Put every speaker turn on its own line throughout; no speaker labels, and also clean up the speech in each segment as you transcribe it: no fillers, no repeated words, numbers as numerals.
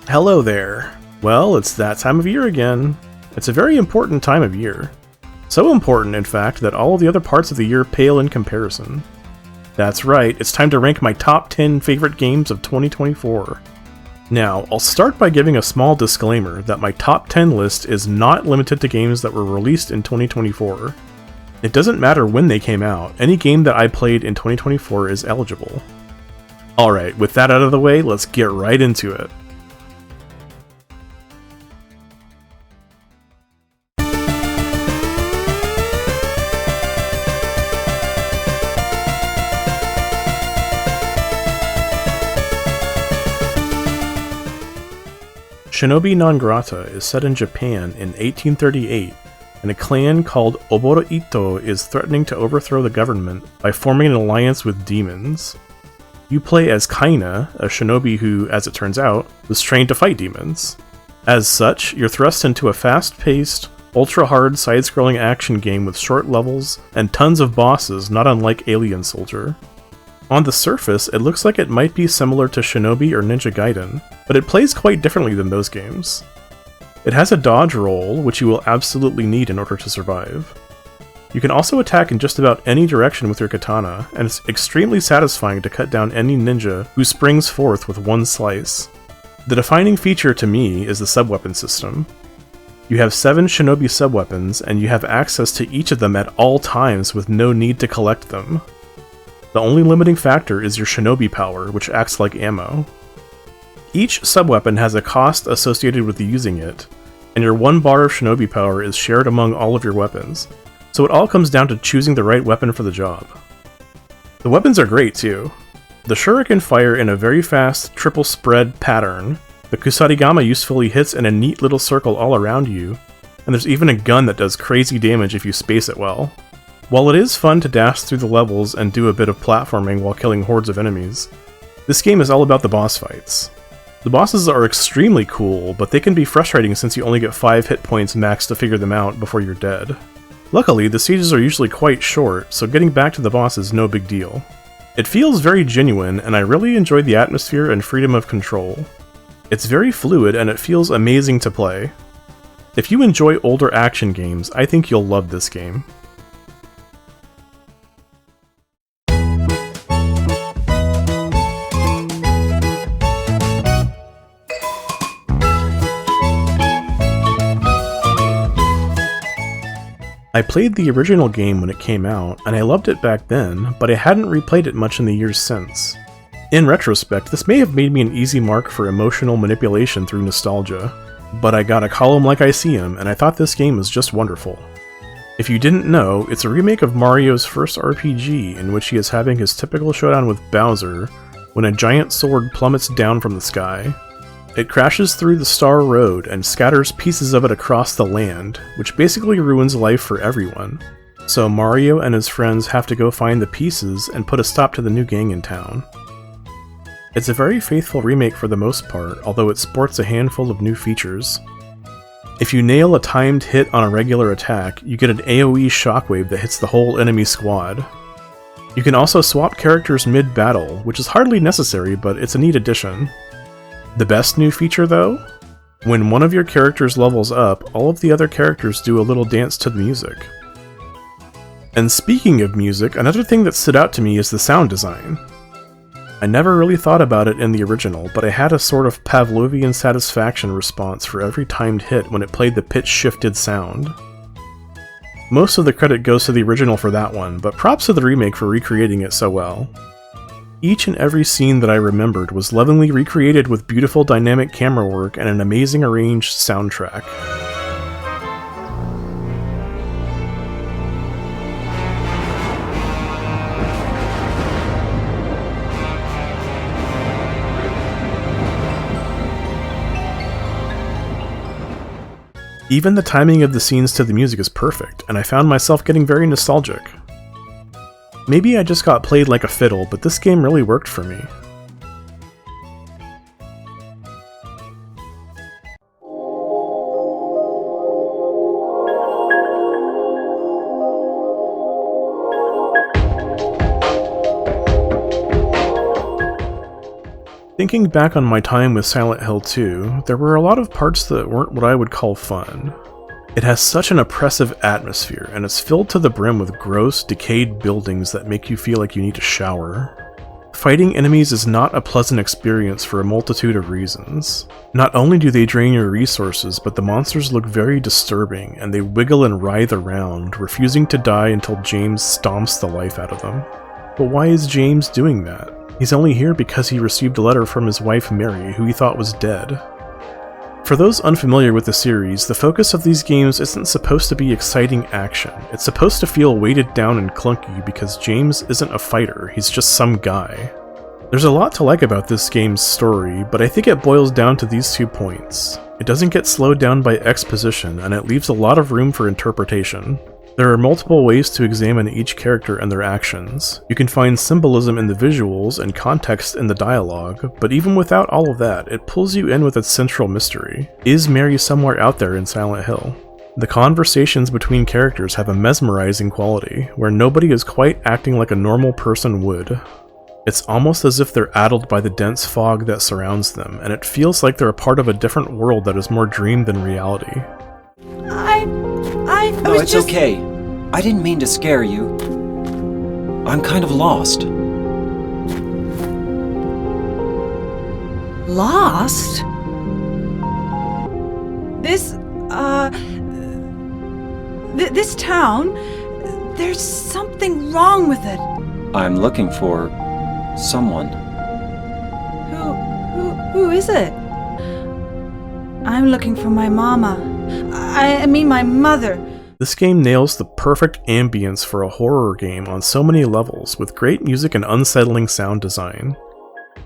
Hello there. Well, it's that time of year again. It's a very important time of year. So important, in fact, that all of the other parts of the year pale in comparison. That's right, it's time to rank my top 10 favorite games of 2024. Now, I'll start by giving a small disclaimer that my top 10 list is not limited to games that were released in 2024. It doesn't matter when they came out, any game that I played in 2024 is eligible. Alright, with that out of the way, let's get right into it. Shinobi non Grata is set in Japan in 1838, and a clan called Oboro Ito is threatening to overthrow the government by forming an alliance with demons. You play as Kaina, a shinobi who, as it turns out, was trained to fight demons. As such, you're thrust into a fast-paced, ultra-hard side-scrolling action game with short levels and tons of bosses not unlike Alien Soldier. On the surface, it looks like it might be similar to Shinobi or Ninja Gaiden, but it plays quite differently than those games. It has a dodge roll, which you will absolutely need in order to survive. You can also attack in just about any direction with your katana, and it's extremely satisfying to cut down any ninja who springs forth with one slice. The defining feature to me is the subweapon system. You have 7 shinobi subweapons, and you have access to each of them at all times with no need to collect them. The only limiting factor is your shinobi power, which acts like ammo. Each subweapon has a cost associated with using it, and your 1 bar of shinobi power is shared among all of your weapons, so it all comes down to choosing the right weapon for the job. The weapons are great too. The shuriken fire in a very fast triple spread pattern, the kusarigama usefully hits in a neat little circle all around you, and there's even a gun that does crazy damage if you space it well. While it is fun to dash through the levels and do a bit of platforming while killing hordes of enemies, this game is all about the boss fights. The bosses are extremely cool, but they can be frustrating since you only get 5 hit points max to figure them out before you're dead. Luckily, the sieges are usually quite short, so getting back to the boss is no big deal. It feels very genuine, and I really enjoy the atmosphere and freedom of control. It's very fluid, and it feels amazing to play. If you enjoy older action games, I think you'll love this game. I played the original game when it came out, and I loved it back then, but I hadn't replayed it much in the years since. In retrospect, this may have made me an easy mark for emotional manipulation through nostalgia, but I got a column like I see him, and I thought this game was just wonderful. If you didn't know, it's a remake of Mario's first RPG in which he is having his typical showdown with Bowser when a giant sword plummets down from the sky. It crashes through the Star Road and scatters pieces of it across the land, which basically ruins life for everyone. So Mario and his friends have to go find the pieces and put a stop to the new gang in town. It's a very faithful remake for the most part, although it sports a handful of new features. If you nail a timed hit on a regular attack, you get an AoE shockwave that hits the whole enemy squad. You can also swap characters mid-battle, which is hardly necessary, but it's a neat addition. The best new feature, though? When one of your characters levels up, all of the other characters do a little dance to the music. And speaking of music, another thing that stood out to me is the sound design. I never really thought about it in the original, but I had a sort of Pavlovian satisfaction response for every timed hit when it played the pitch-shifted sound. Most of the credit goes to the original for that one, but props to the remake for recreating it so well. Each and every scene that I remembered was lovingly recreated with beautiful dynamic camera work and an amazing arranged soundtrack. Even the timing of the scenes to the music is perfect, and I found myself getting very nostalgic. Maybe I just got played like a fiddle, but this game really worked for me. Thinking back on my time with Silent Hill 2, there were a lot of parts that weren't what I would call fun. It has such an oppressive atmosphere, and it's filled to the brim with gross, decayed buildings that make you feel like you need to shower. Fighting enemies is not a pleasant experience for a multitude of reasons. Not only do they drain your resources, but the monsters look very disturbing, and they wiggle and writhe around, refusing to die until James stomps the life out of them. But why is James doing that? He's only here because he received a letter from his wife Mary, who he thought was dead. For those unfamiliar with the series, the focus of these games isn't supposed to be exciting action. It's supposed to feel weighted down and clunky because James isn't a fighter, he's just some guy. There's a lot to like about this game's story, but I think it boils down to these 2 points. It doesn't get slowed down by exposition, and it leaves a lot of room for interpretation. There are multiple ways to examine each character and their actions. You can find symbolism in the visuals and context in the dialogue, but even without all of that, it pulls you in with its central mystery. Is Mary somewhere out there in Silent Hill? The conversations between characters have a mesmerizing quality, where nobody is quite acting like a normal person would. It's almost as if they're addled by the dense fog that surrounds them, and it feels like they're a part of a different world that is more dream than reality.
No, it's okay. I didn't mean to scare you. I'm kind of lost.
Lost? This town, there's something wrong with it.
I'm looking for someone.
Who is it? I'm looking for my mama. I mean my mother.
This game nails the perfect ambience for a horror game on so many levels, with great music and unsettling sound design.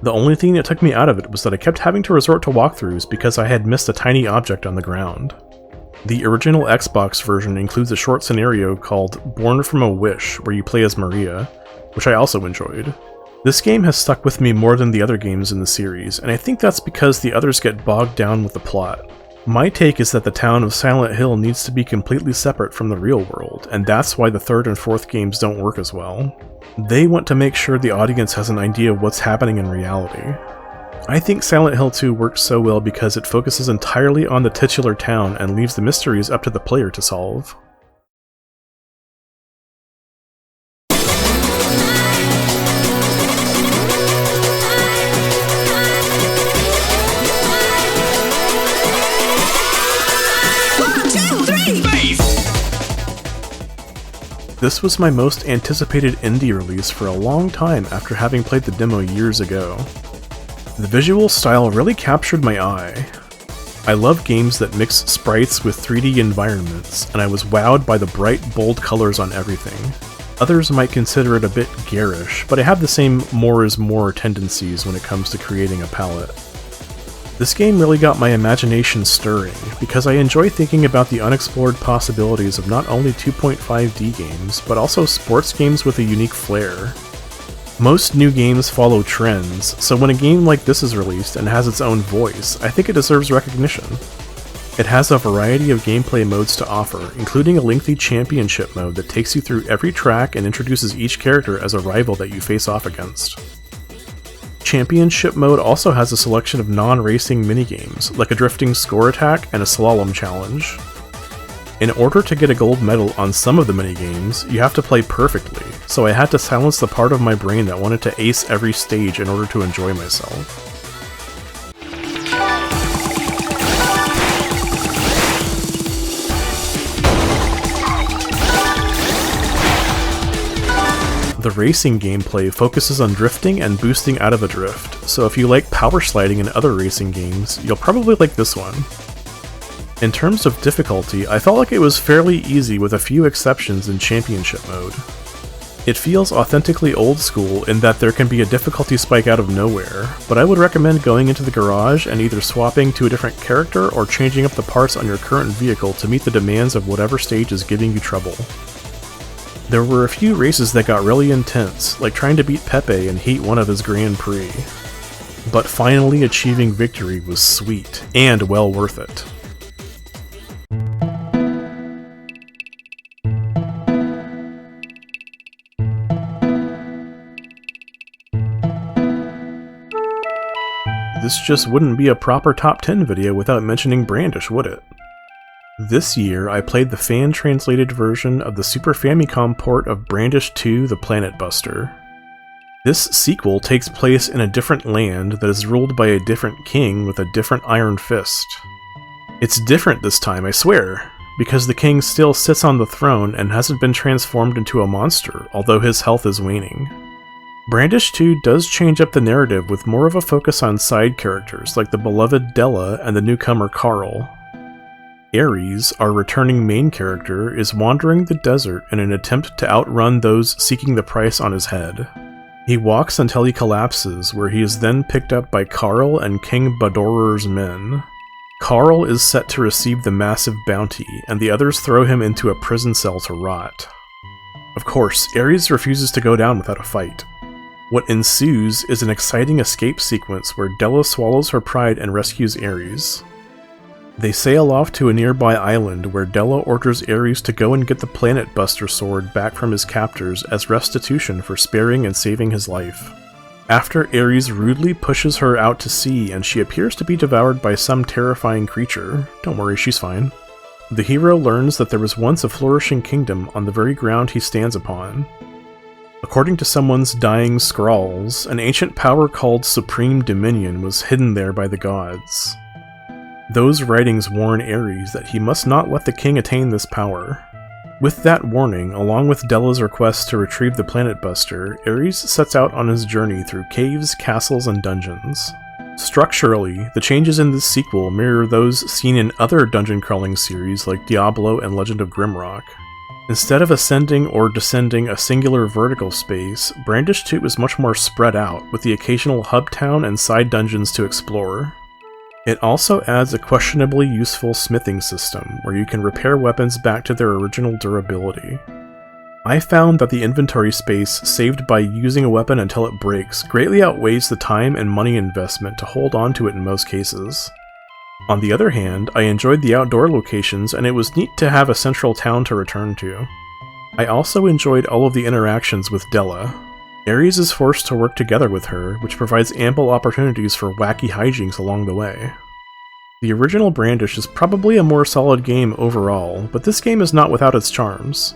The only thing that took me out of it was that I kept having to resort to walkthroughs because I had missed a tiny object on the ground. The original Xbox version includes a short scenario called Born from a Wish, where you play as Maria, which I also enjoyed. This game has stuck with me more than the other games in the series, and I think that's because the others get bogged down with the plot. My take is that the town of Silent Hill needs to be completely separate from the real world, and that's why the 3rd and 4th games don't work as well. They want to make sure the audience has an idea of what's happening in reality. I think Silent Hill 2 works so well because it focuses entirely on the titular town and leaves the mysteries up to the player to solve. This was my most anticipated indie release for a long time after having played the demo years ago. The visual style really captured my eye. I love games that mix sprites with 3D environments, and I was wowed by the bright, bold colors on everything. Others might consider it a bit garish, but I have the same more is more tendencies when it comes to creating a palette. This game really got my imagination stirring, because I enjoy thinking about the unexplored possibilities of not only 2.5D games, but also sports games with a unique flair. Most new games follow trends, so when a game like this is released and has its own voice, I think it deserves recognition. It has a variety of gameplay modes to offer, including a lengthy championship mode that takes you through every track and introduces each character as a rival that you face off against. Championship mode also has a selection of non-racing minigames, like a drifting score attack and a slalom challenge. In order to get a gold medal on some of the minigames, you have to play perfectly, so I had to silence the part of my brain that wanted to ace every stage in order to enjoy myself. The racing gameplay focuses on drifting and boosting out of a drift, so if you like power sliding in other racing games, you'll probably like this one. In terms of difficulty, I felt like it was fairly easy with a few exceptions in championship mode. It feels authentically old school in that there can be a difficulty spike out of nowhere, but I would recommend going into the garage and either swapping to a different character or changing up the parts on your current vehicle to meet the demands of whatever stage is giving you trouble. There were a few races that got really intense, like trying to beat Pepe in Heat 1 of his Grand Prix. But finally achieving victory was sweet, and well worth it. This just wouldn't be a proper top 10 video without mentioning Brandish, would it? This year, I played the fan-translated version of the Super Famicom port of Brandish 2: The Planet Buster. This sequel takes place in a different land that is ruled by a different king with a different iron fist. It's different this time, I swear, because the king still sits on the throne and hasn't been transformed into a monster, although his health is waning. Brandish 2 does change up the narrative with more of a focus on side characters like the beloved Della and the newcomer Carl. Ares, our returning main character, is wandering the desert in an attempt to outrun those seeking the price on his head. He walks until he collapses, where he is then picked up by Carl and King Badorer's men. Carl is set to receive the massive bounty, and the others throw him into a prison cell to rot. Of course, Ares refuses to go down without a fight. What ensues is an exciting escape sequence where Della swallows her pride and rescues Ares. They sail off to a nearby island where Della orders Ares to go and get the Planet Buster sword back from his captors as restitution for sparing and saving his life. After Ares rudely pushes her out to sea and she appears to be devoured by some terrifying creature, don't worry, she's fine, the hero learns that there was once a flourishing kingdom on the very ground he stands upon. According to someone's dying scrawls, an ancient power called Supreme Dominion was hidden there by the gods. Those writings warn Ares that he must not let the king attain this power. With that warning, along with Della's request to retrieve the Planet Buster, Ares sets out on his journey through caves, castles, and dungeons. Structurally, the changes in this sequel mirror those seen in other dungeon-crawling series like Diablo and Legend of Grimrock. Instead of ascending or descending a singular vertical space, Brandish 2 is much more spread out, with the occasional hub town and side dungeons to explore. It also adds a questionably useful smithing system, where you can repair weapons back to their original durability. I found that the inventory space saved by using a weapon until it breaks greatly outweighs the time and money investment to hold onto it in most cases. On the other hand, I enjoyed the outdoor locations and it was neat to have a central town to return to. I also enjoyed all of the interactions with Della. Ares is forced to work together with her, which provides ample opportunities for wacky hijinks along the way. The original Brandish is probably a more solid game overall, but this game is not without its charms.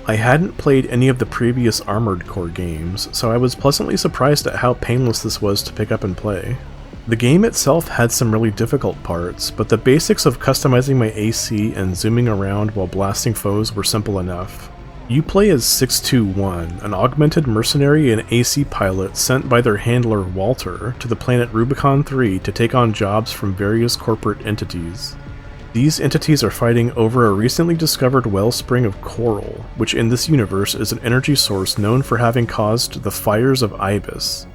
I hadn't played any of the previous Armored Core games, so I was pleasantly surprised at how painless this was to pick up and play. The game itself had some really difficult parts, but the basics of customizing my AC and zooming around while blasting foes were simple enough. You play as 621, an augmented mercenary and AC pilot sent by their handler Walter to the planet Rubicon 3 to take on jobs from various corporate entities. These entities are fighting over a recently discovered wellspring of coral, which in this universe is an energy source known for having caused the Fires of Ibis,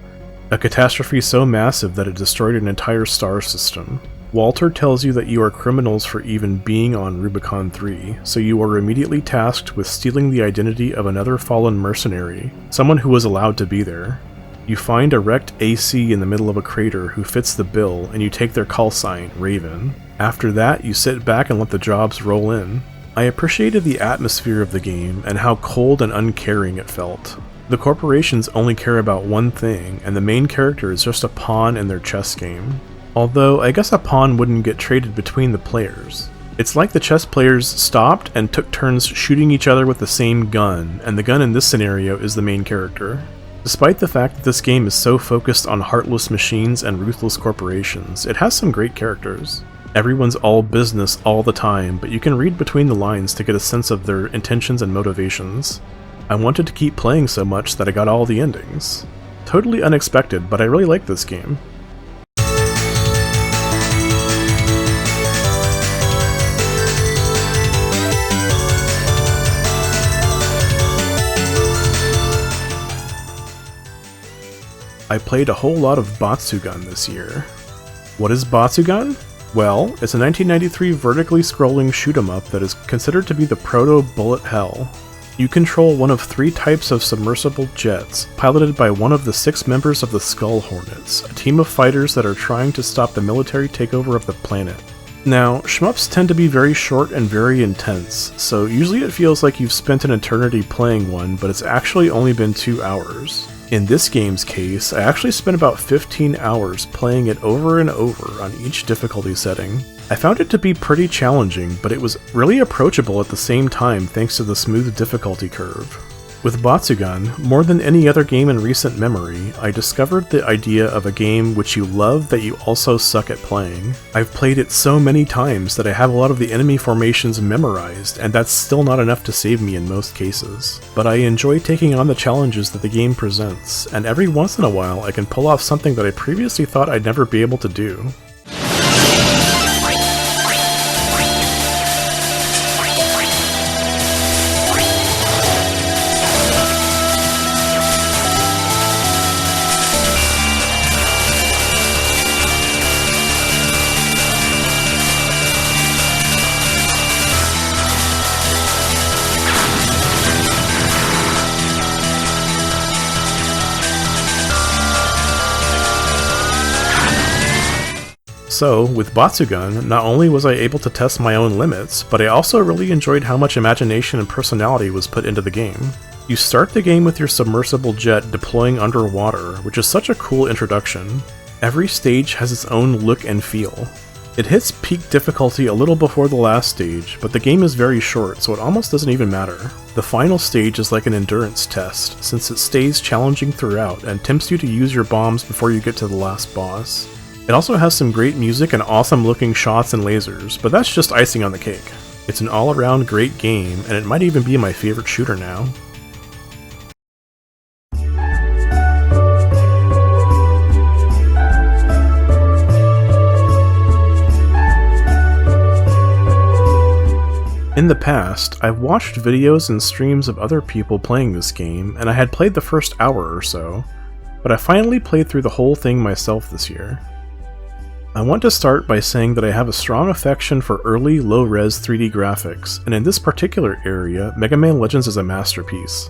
a catastrophe so massive that it destroyed an entire star system. Walter tells you that you are criminals for even being on Rubicon 3, so you are immediately tasked with stealing the identity of another fallen mercenary, someone who was allowed to be there. You find a wrecked AC in the middle of a crater who fits the bill, and you take their call sign, Raven. After that, you sit back and let the jobs roll in. I appreciated the atmosphere of the game and how cold and uncaring it felt. The corporations only care about one thing, and the main character is just a pawn in their chess game. Although, I guess a pawn wouldn't get traded between the players. It's like the chess players stopped and took turns shooting each other with the same gun, and the gun in this scenario is the main character. Despite the fact that this game is so focused on heartless machines and ruthless corporations, it has some great characters. Everyone's all business all the time, but you can read between the lines to get a sense of their intentions and motivations. I wanted to keep playing so much that I got all the endings. Totally unexpected, but I really like this game. I played a whole lot of Batsugan this year. What is Batsugan? Well, it's a 1993 vertically scrolling shoot-'em-up that is considered to be the proto-bullet hell. You control one of 3 types of submersible jets, piloted by one of the 6 members of the Skull Hornets, a team of fighters that are trying to stop the military takeover of the planet. Now, shmups tend to be very short and very intense, so usually it feels like you've spent an eternity playing one, but it's actually only been 2 hours. In this game's case, I actually spent about 15 hours playing it over and over on each difficulty setting. I found it to be pretty challenging, but it was really approachable at the same time thanks to the smooth difficulty curve. With Batsugan, more than any other game in recent memory, I discovered the idea of a game which you love that you also suck at playing. I've played it so many times that I have a lot of the enemy formations memorized, and that's still not enough to save me in most cases. But I enjoy taking on the challenges that the game presents, and every once in a while I can pull off something that I previously thought I'd never be able to do. So, with Batsugan, not only was I able to test my own limits, but I also really enjoyed how much imagination and personality was put into the game. You start the game with your submersible jet deploying underwater, which is such a cool introduction. Every stage has its own look and feel. It hits peak difficulty a little before the last stage, but the game is very short, so it almost doesn't even matter. The final stage is like an endurance test, since it stays challenging throughout and tempts you to use your bombs before you get to the last boss. It also has some great music and awesome looking shots and lasers, but that's just icing on the cake. It's an all-around great game, and it might even be my favorite shooter now. In the past, I've watched videos and streams of other people playing this game, and I had played the first hour or so, but I finally played through the whole thing myself this year. I want to start by saying that I have a strong affection for early, low-res 3D graphics, and in this particular area, Mega Man Legends is a masterpiece.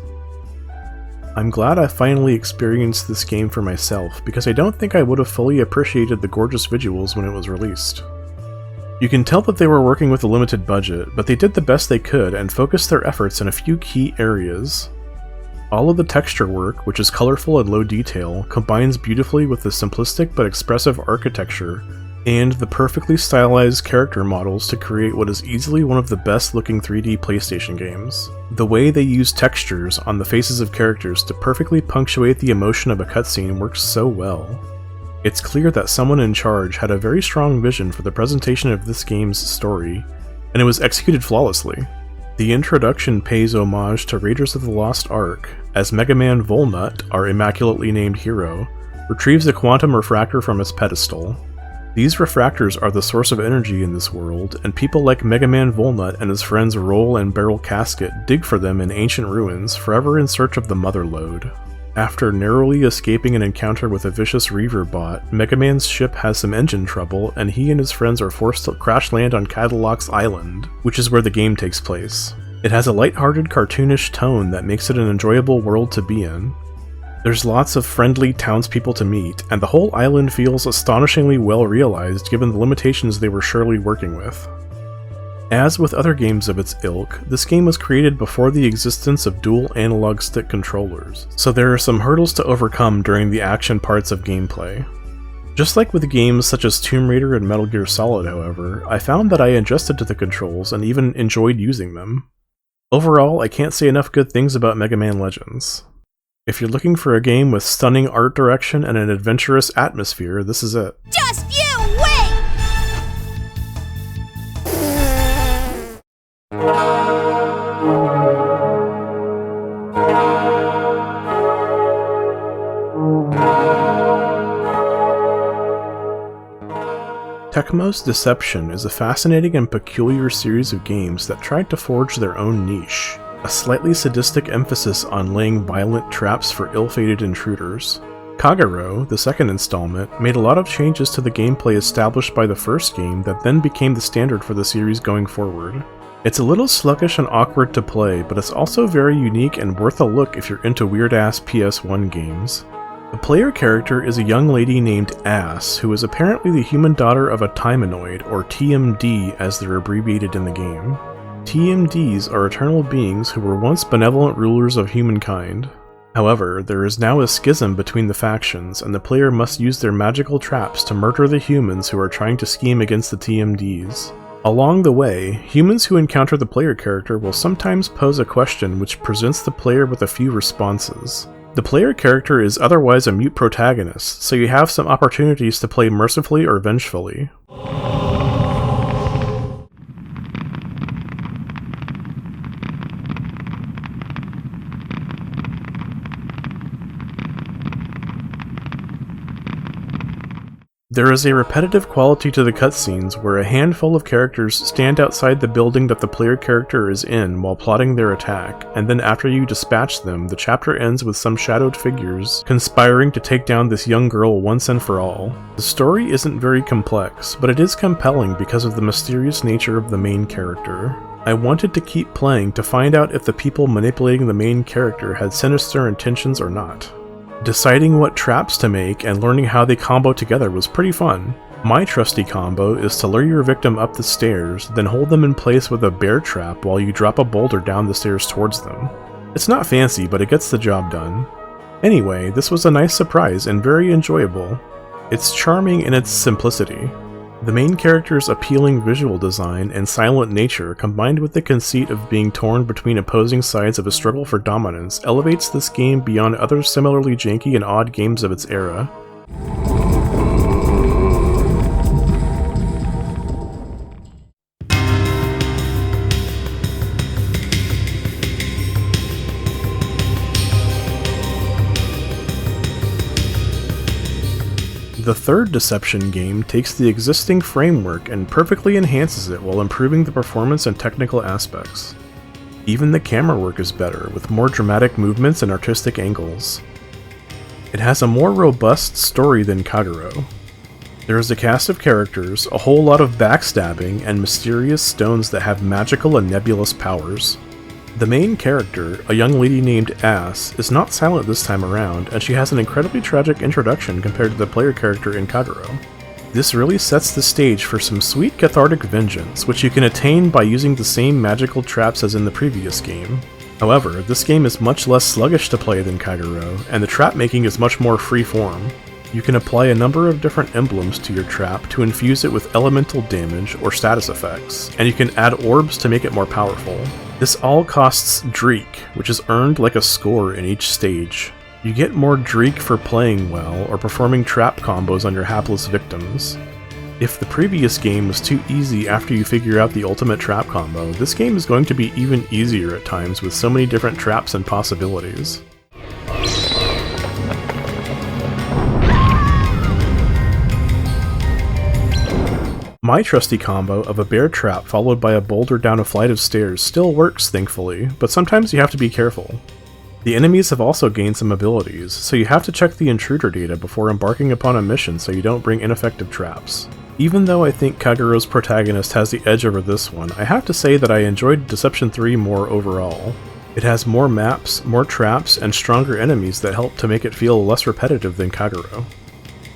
I'm glad I finally experienced this game for myself, because I don't think I would have fully appreciated the gorgeous visuals when it was released. You can tell that they were working with a limited budget, but they did the best they could and focused their efforts in a few key areas. All of the texture work, which is colorful and low detail, combines beautifully with the simplistic but expressive architecture and the perfectly stylized character models to create what is easily one of the best looking 3D PlayStation games. The way they use textures on the faces of characters to perfectly punctuate the emotion of a cutscene works so well. It's clear that someone in charge had a very strong vision for the presentation of this game's story, and it was executed flawlessly. The introduction pays homage to Raiders of the Lost Ark, as Mega Man Volnut, our immaculately named hero, retrieves a quantum refractor from its pedestal. These refractors are the source of energy in this world, and people like Mega Man Volnut and his friends Roll and Barrel Casket dig for them in ancient ruins, forever in search of the Mother Lode. After narrowly escaping an encounter with a vicious Reaver bot, Mega Man's ship has some engine trouble, and he and his friends are forced to crash land on Cadillac's Island, which is where the game takes place. It has a lighthearted, cartoonish tone that makes it an enjoyable world to be in. There's lots of friendly townspeople to meet, and the whole island feels astonishingly well realized given the limitations they were surely working with. As with other games of its ilk, this game was created before the existence of dual analog stick controllers, so there are some hurdles to overcome during the action parts of gameplay. Just like with games such as Tomb Raider and Metal Gear Solid, however, I found that I adjusted to the controls and even enjoyed using them. Overall, I can't say enough good things about Mega Man Legends. If you're looking for a game with stunning art direction and an adventurous atmosphere, this is it.
Just you wait!
Tecmo's Deception is a fascinating and peculiar series of games that tried to forge their own niche, a slightly sadistic emphasis on laying violent traps for ill-fated intruders. Kagero, the second installment, made a lot of changes to the gameplay established by the first game that then became the standard for the series going forward. It's a little sluggish and awkward to play, but it's also very unique and worth a look if you're into weird-ass PS1 games. The player character is a young lady named Ass, who is apparently the human daughter of a Timenoid, or TMD as they're abbreviated in the game. TMDs are eternal beings who were once benevolent rulers of humankind. However, there is now a schism between the factions, and the player must use their magical traps to murder the humans who are trying to scheme against the TMDs. Along the way, humans who encounter the player character will sometimes pose a question which presents the player with a few responses. The player character is otherwise a mute protagonist, so you have some opportunities to play mercifully or vengefully. There is a repetitive quality to the cutscenes where a handful of characters stand outside the building that the player character is in while plotting their attack, and then after you dispatch them, the chapter ends with some shadowed figures conspiring to take down this young girl once and for all. The story isn't very complex, but it is compelling because of the mysterious nature of the main character. I wanted to keep playing to find out if the people manipulating the main character had sinister intentions or not. Deciding what traps to make and learning how they combo together was pretty fun. My trusty combo is to lure your victim up the stairs, then hold them in place with a bear trap while you drop a boulder down the stairs towards them. It's not fancy, but it gets the job done. Anyway, this was a nice surprise and very enjoyable. It's charming in its simplicity. The main character's appealing visual design and silent nature, combined with the conceit of being torn between opposing sides of a struggle for dominance, elevates this game beyond other similarly janky and odd games of its era. The third Deception game takes the existing framework and perfectly enhances it while improving the performance and technical aspects. Even the camera work is better, with more dramatic movements and artistic angles. It has a more robust story than Kagero. There is a cast of characters, a whole lot of backstabbing, and mysterious stones that have magical and nebulous powers. The main character, a young lady named Ass, is not silent this time around, and she has an incredibly tragic introduction compared to the player character in Kagero. This really sets the stage for some sweet cathartic vengeance, which you can attain by using the same magical traps as in the previous game. However, this game is much less sluggish to play than Kagero, and the trap making is much more free-form. You can apply a number of different emblems to your trap to infuse it with elemental damage or status effects, and you can add orbs to make it more powerful. This all costs Dreek, which is earned like a score in each stage. You get more Dreek for playing well or performing trap combos on your hapless victims. If the previous game was too easy after you figure out the ultimate trap combo, this game is going to be even easier at times with so many different traps and possibilities. My trusty combo of a bear trap followed by a boulder down a flight of stairs still works, thankfully, but sometimes you have to be careful. The enemies have also gained some abilities, so you have to check the intruder data before embarking upon a mission so you don't bring ineffective traps. Even though I think Kagero's protagonist has the edge over this one, I have to say that I enjoyed Deception 3 more overall. It has more maps, more traps, and stronger enemies that help to make it feel less repetitive than Kagero.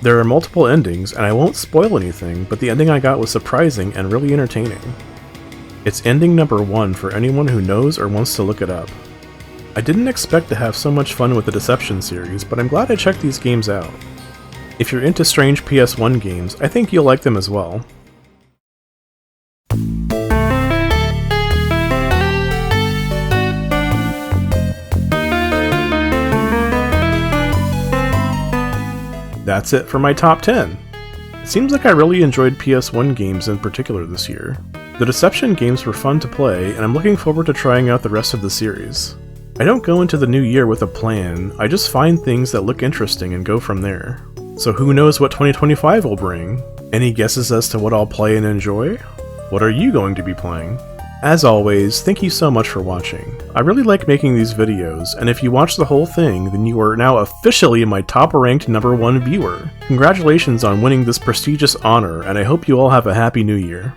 There are multiple endings, and I won't spoil anything, but the ending I got was surprising and really entertaining. It's ending number 1 for anyone who knows or wants to look it up. I didn't expect to have so much fun with the Deception series, but I'm glad I checked these games out. If you're into strange PS1 games, I think you'll like them as well. That's it for my top 10. It seems like I really enjoyed PS1 games in particular this year. The Deception games were fun to play, and I'm looking forward to trying out the rest of the series. I don't go into the new year with a plan, I just find things that look interesting and go from there. So who knows what 2025 will bring? Any guesses as to what I'll play and enjoy? What are you going to be playing? As always, thank you so much for watching. I really like making these videos, and if you watch the whole thing, then you are now officially my top-ranked #1 viewer. Congratulations on winning this prestigious honor, and I hope you all have a happy new year.